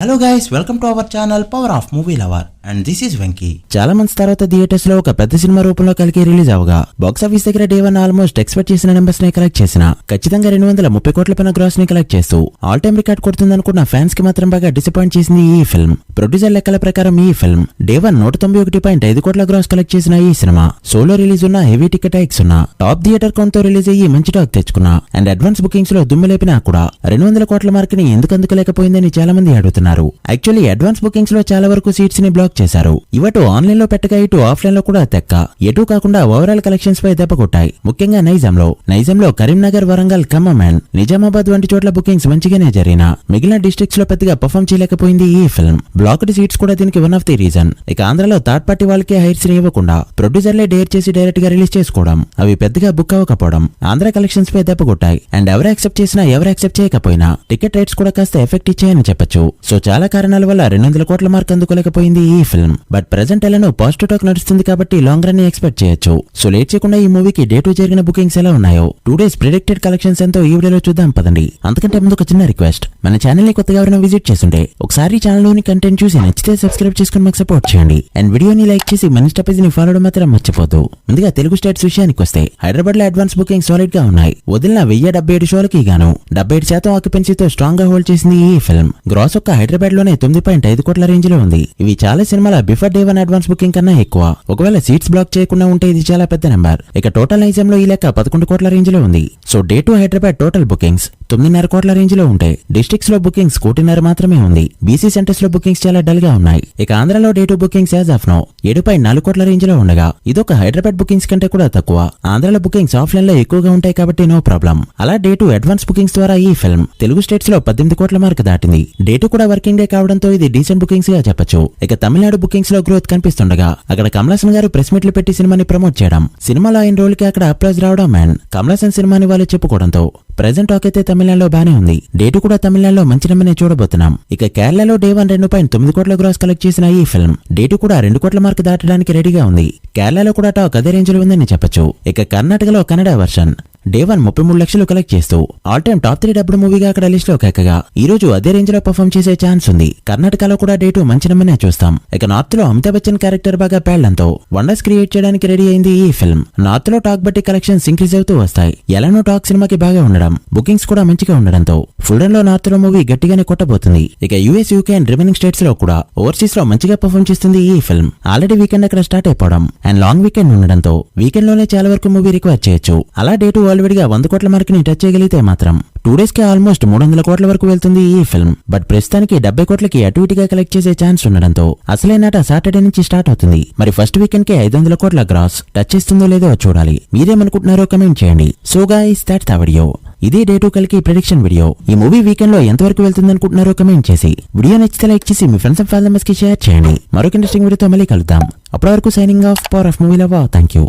Hello guys, welcome to our channel power of movie lover and this is Venky. చాలా months తర్వాత theatres లో ఒక పెద్ద సినిమా రూపంలో కలిగి రిలీజ్ అవగా బాక్స్ ఆఫీస్ దగ్గర డే వన్ ఆల్మోస్ట్ ఎక్స్పెక్ట్ చేసిన నెంబర్స్ ని కలెక్ట్ చేసిన ఖచ్చితంగా 230 కోట్ల పైన గ్రాస్ ని కలెక్ట్ చేస్తూ ఆల్ టైమ్ రికార్డ్ కొడుతుందనుకున్న ఫ్యాన్స్ కి మాత్రం బాగా డిసప్పాయింట్ చేసింది ఈ ఫిల్మ్. ప్రొడ్యూసర్ లెక్కల ప్రకారం ఈ ఫిల్మ్ డే వన్ 191.5 కోట్ల గ్రాస్ కలెక్ట్ చేసిన ఈ సినిమా సోలో రిలీజ్ ఉన్న హెవీ టికెట్ హైక్స్ ఉన్న టాప్ థియేటర్ కౌంట్ తో రిలీజ్ అయ్యి మంచి టాక్ తెచ్చుకున్నా అండ్ అడ్వాన్స్ బుకింగ్స్ లో దుమ్ము లేపినా కూడా 200 కోట్ల మార్క్ ని ఎందుకు అందుకోలేకపోయిందని చాలా మంది అడుగుతున్నారు. యాక్చువల్లీ అడ్వాన్స్ బుకింగ్స్ లో చాలా వరకు సీట్స్ ని బ్లాక్ చేశారు. ఇవటు ఆన్లైన్ లో పెట్టగా ఇటు ఆఫ్లైన్ లో కూడా తెక్క ఎటు కాకుండా ఓవరాల్ కలెక్షన్స్ పై దెబ్బ కొట్టాయి. ముఖ్యంగా నైజాంలో కరీంనగర్, వరంగల్, ఖమ్మం అండ్ నిజామాబాద్ వంటి చోట్ల బుకింగ్స్ మంచిగానే జరిగినా మిగిలిన డిస్ట్రిక్ట్స్ లో పెద్దగా పర్ఫామ్ చేయలేకపోయింది ఈ ఫిల్మ్. బ్లాక్డ్ సీట్స్ కూడా దీనికి వన్ ఆఫ్ ది రీజన్. ఇక ఆంధ్రలో థర్డ్ పార్టీ వాళ్ళకి హైర్స్ ని ఇవ్వకుండా ప్రొడ్యూసర్లే డేర్ చేసి డైరెక్ట్ గా రిలీజ్ చేసుకోవడం, అవి పెద్దగా బుక్ అవ్వకపోవడం ఆంధ్ర కలెక్షన్స్ పై దెబ్బ కొట్టాయి. అండ్ ఎవరు యాక్సెప్ట్ చేసినా ఎవరు యాక్సెప్ట్ చేయకపోయినా టికెట్ రేట్స్ కూడా కాస్త ఎఫెక్ట్ ఇచ్చాయని చెప్పొచ్చు. సో చాలా కారణాల వల్ల 200 కోట్ల మార్క్ అందుకోలేకపోయింది ఈ ఫిల్మ్. బట్ ప్రెజెంట్ ఎలానో పాజిటివ్ టాక్ నడుస్తుంది కాబట్టి లాంగ్ రన్ ని ఎక్స్పెక్ట్ చేయొచ్చు. సో లేట్ చేయకుండా ఈ మూవీకి డే 2 జరిగిన బుకింగ్స్ ఎలా ఉన్నాయో 2 days ప్రిడిక్టెడ్ కలెక్షన్స్ ఎంతో ఈ వీడియోలో చూద్దాం పదండి. అంతకంటే ముందు ఒక చిన్న రిక్వెస్ట్, మన ఛానల్ ని కొత్తగా ఎవరైనా విజిట్ చేస్తుంటే ఒకసారి ఛానల్ లోని కంటెంట్ చూసి నచ్చితే సబ్స్క్రైబ్ చేసుకుని మాకు సపోర్ట్ చేయండి. అండ్ వీడియోని లైక్ చేసి మన ఇన్స్టా పేజ్ ని ఫాలో అవడం మాత్రం మర్చిపోద్దు. ముందుగా తెలుగు స్టేట్స్ విషయానికి వస్తే హైదరాబాద్ లో అడ్వాన్స్ బుకింగ్ సాలిడ్ గా ఉన్నాయి. వదిలిన 1077 షోలకి గాను 77% ఆక్యుపెన్సీతో స్ట్రాంగ్ గా హోల్డ్ చేసింది ఈ ఫిల్మ్. గ్రాస్ ఒక్క హైదరాబాద్ లోనే 9.5 కోట్ల రేంజ్ లో ఉంది. ఇవి చాలా సినిమాల before day one advance booking కన్నా ఎక్కువ. ఒకవేళ సీట్స్ బ్లాక్ చేయకుండా ఉంటే ఇది చాలా పెద్ద నెంబర్. ఇక టోటల్ నైజాంలో ఈ లెక్క 11 కోట్ల రేంజ్ లో ఉంది. So day 2 Hyderabad total bookings 9.5 కోట్ల రేంజ్ లో ఉంటాయి. డిస్ట్రిక్ట్స్ లో బుకింగ్స్ 1.5 మాత్రమే ఉంది. బీసీ సెంటర్స్ లో బుకింగ్స్ చాలా డల్ గా ఉన్నాయి. ఇక ఆంధ్రలో day 2 bookings as of now 7.4 కోట్ల రేంజ్ లో ఉండగా ఇదొక హైదరాబాద్ బుకింగ్స్ కంటే కూడా తక్కువ. ఆంధ్రలో బుకింగ్స్ ఆఫ్లైన్ లో ఎక్కువగా ఉంటాయి కాబట్టి నో ప్రాబ్లం. అలా డే 2 అడ్వాన్స్ బుకింగ్స్ ద్వారా ఈ ఫిల్మ్ తెలుగు స్టేట్స్ లో 18 కోట్ల మార్క్ దాటింది. డే 2 కూడా వర్కింగ్ డే కావడంతో ఇది డీసెంట్ బుకింగ్స్ గా చెప్పొచ్చు. ఇక తమిళనాడు బుకింగ్స్ లో గ్రోత్ కనిపిస్తుండగా అక్కడ కమలాసన్ గారు ప్రెస్ మీట్లు పెట్టి సినిమాని ప్రమోట్ చేయడం, సినిమాలో ఆయన రోల్ కి అక్కడ అప్లాజ్ రావడం అండ్ కమలాసన్ సినిమాని వాళ్ళు చెప్పుకోవడంతో ప్రెజెంట్ టాక్ అయితే తమిళనాడులో బానే ఉంది. డే 2 కూడా తమిళనాడులో మంచి నెంబర్ని చూడబోతున్నాం. ఇక కేరళలో డే 1 2.9 కోట్ల గ్రాస్ కలెక్ట్ చేసిన ఈ ఫిల్మ్ డే 2 కూడా 2 కోట్ల మార్క్ దాటడానికి రెడీగా ఉంది. కేరళలో కూడా టాక్ అదే రేంజ్ లో ఉందని చెప్పొచ్చు. ఇక కర్ణాటకలో కన్నడ వర్షన్ డే 1 33 లక్షలు కలెక్ట్ చేస్తూ ఆల్ టైమ్ టాప్ 3 డబ్బుడు మూవీగా అక్కడ లిస్ట్ లో ఎక్కగా ఈ రోజు అదే రేంజ్ లో పర్ఫామ్ చేసే ఛాన్స్ ఉంది. కర్ణాటకలో కూడా డే 2 మంచి నెంబర్నే చూస్తాం. ఇక నార్త్ లో అమితాబ్ బచ్చన్ క్యారెక్టర్ బాగా పేళ్లంతో వండర్స్ క్రియేట్ చేయడానికి రెడీ అయింది ఈ ఫిల్మ్. నార్త్ లో టాక్ బట్టి కలెక్షన్స్ ఇంక్రీజ్ అవుతూ వస్తాయి. ఎలానో టాక్ సినిమాకి బాగా ఉండడం, బుకింగ్స్ కూడా మంచిగా ఉండడంతో ఫుల్ రన్ లో నార్త్ లో మూవీ గట్టిగానే కొట్టబోతుంది. ఇక US, UK and remaining states లో కూడా ఓవర్సీస్ లో మంచిగా పర్ఫామ్ చేస్తుంది ఈ ఫిల్మ్. ఆల్రెడీ వీకెండ్ అక్కడ స్టార్ట్ అయిపోవడం అండ్ లాంగ్ వీకెండ్ ఉండడంతో వీకెండ్ లోనే చాలా వరకు మూవీ రిక్వైర్ చేయొచ్చు. అలా డే 2 ఆల్రెడీగా 100 కోట్ల మార్క్ ని టచ్ చేయగలిగితే మాత్రం 2 days కి ఆల్మోస్ట్ 300 కోట్ల వరకు వెళ్తుంది ఈ ఫిల్మ్. బట్ ప్రస్తుతానికి 70 కోట్లకి అటు ఇటుగా కలెక్ట్ చేసే ఛాన్స్ ఉండడంతో అసలైన సాటర్డే నుంచి స్టార్ట్ అవుతుంది. మరి ఫస్ట్ వీకెండ్ కి 500 కోట్ల గ్రాస్ టచ్ చేస్తుందో లేదో చూడాలి. మీరేమనుకుంటున్నారో కమెంట్ చేయండి. So guys, that's the video. ఇదే డే 2 కలికి ప్రెడిక్షన్ వీడియో. ఈ మూవీ వీకెండ్ లో ఎంతవరకు వెళ్తుంది అనుకుంటున్నారో కమెంట్ చేసి వీడియో నచ్చితే లైక్ చేసి మీ ఫ్రెండ్స్ అండ్ ఫ్యామిలీ మెంబర్స్ కి షేర్ చేయండి. మరొక ఇంట్రెస్టింగ్ వీడియోతో మళ్ళీ కలుద్దాం. అప్పటి వరకు signing off, power of movie lover. Thank you.